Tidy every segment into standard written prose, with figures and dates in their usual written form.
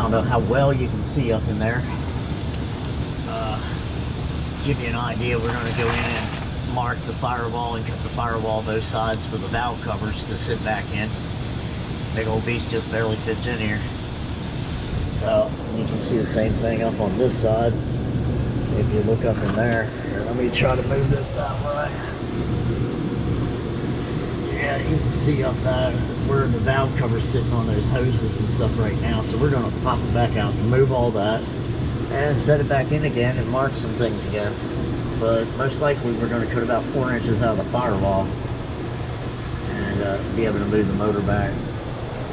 don't know how well you can see up in there. Give you an idea, we're going to go in and mark the firewall and cut the firewall both sides for the valve covers to sit back in. Big old beast just barely fits in here. So you can see the same thing up on this side. If you look up in there, here, let me try to move this that way. Yeah, you can see up there where the valve cover's sitting on those hoses and stuff right now. So we're going to pop it back out, remove all that, and set it back in again and mark some things again. But most likely we're going to cut about 4 inches out of the firewall and be able to move the motor back,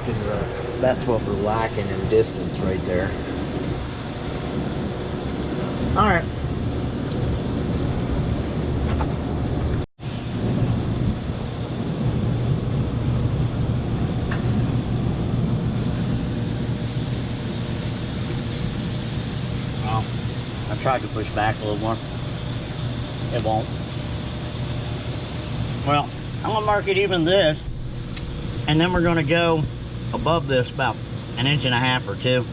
because that's what we're lacking in distance right there. So, all right. I tried to push back a little more. It won't. Well, I'm gonna mark it even this, and then we're gonna go above this about 1.5 inches or 2.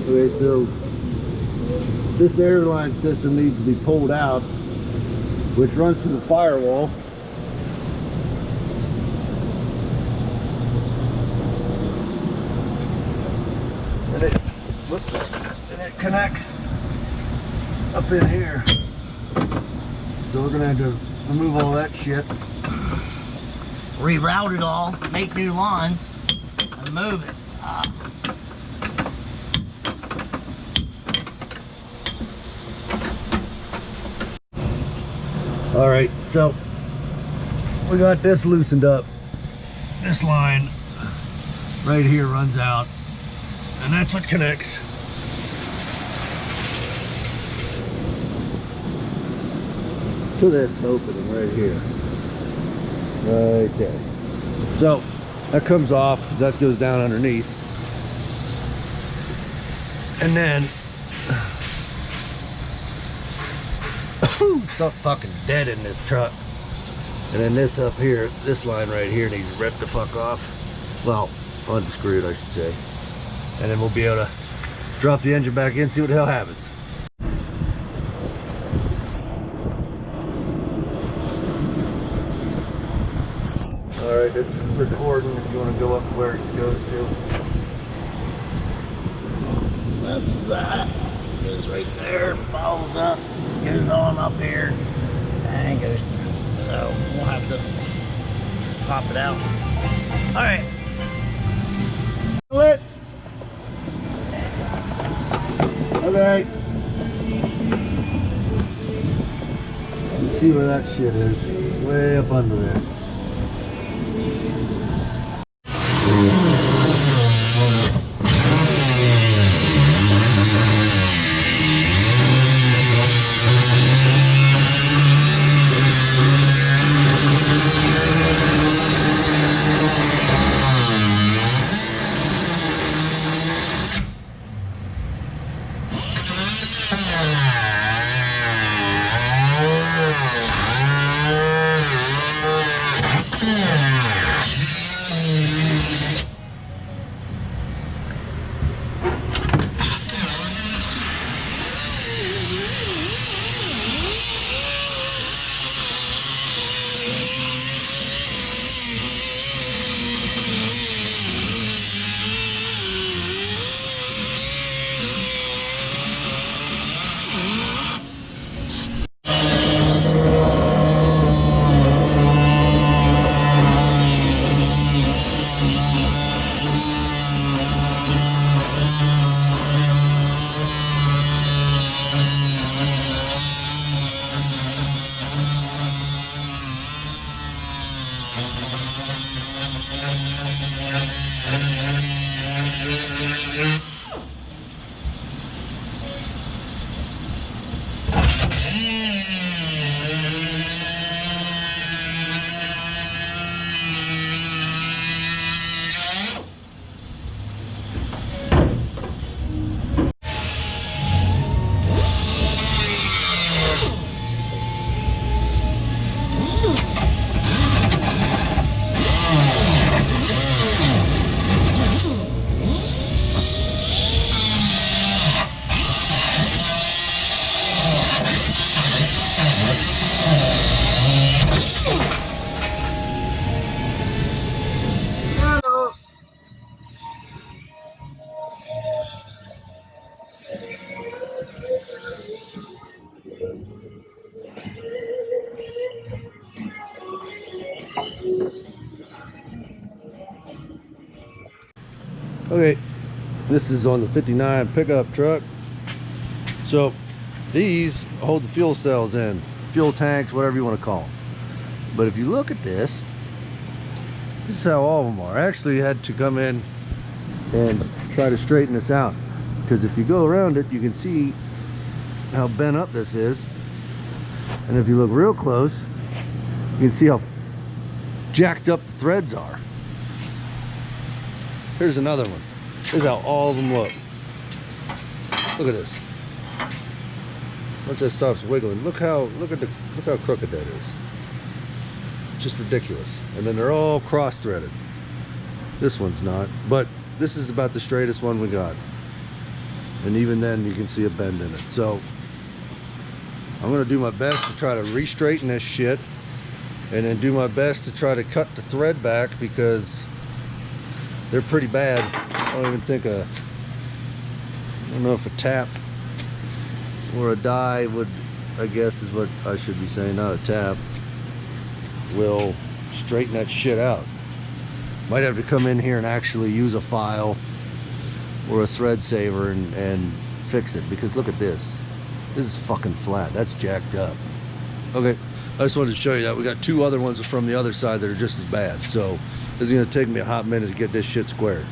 Okay, so this airline system needs to be pulled out, which runs through the firewall. And it connects up in here. So we're gonna have to remove all that shit, reroute it all, make new lines, and move it. All right, so we got this loosened up. This line right here runs out, and that's what connects to this opening right here. Right there. So that comes off because that goes down underneath. And then something fucking dead in this truck. And then this up here, this line right here needs to rip the fuck off. Well, unscrewed, I should say. And then we'll be able to drop the engine back in, see what the hell happens. All right, it's recording if you want to go up where it goes to. That's that. It goes right there, follows up, goes on up here, and goes through. So we'll have to just pop it out. All right. It. Okay. Let's see where that shit is. Way up under there. Okay, this is on the 59 pickup truck. So these hold the fuel cells in, fuel tanks, whatever you want to call them. But if you look at this is how all of them are. I actually had to come in and try to straighten this out, because if you go around it, you can see how bent up this is. And if you look real close, you can see how jacked up the threads are. Here's another one. This is how all of them look. Look at this. Once that stops wiggling, look how crooked that is. It's just ridiculous. And then they're all cross-threaded. This one's not, but this is about the straightest one we got. And even then you can see a bend in it. So I'm gonna do my best to try to re-straighten this shit, and then do my best to try to cut the thread back, because they're pretty bad. I don't even think I don't know if a tap or a die would, I guess is what I should be saying, not a tap, will straighten that shit out. Might have to come in here and actually use a file or a thread saver and fix it, because look at this. This is fucking flat. That's jacked up. Okay, I just wanted to show you that. We got two other ones from the other side that are just as bad. So it's gonna take me a hot minute to get this shit squared.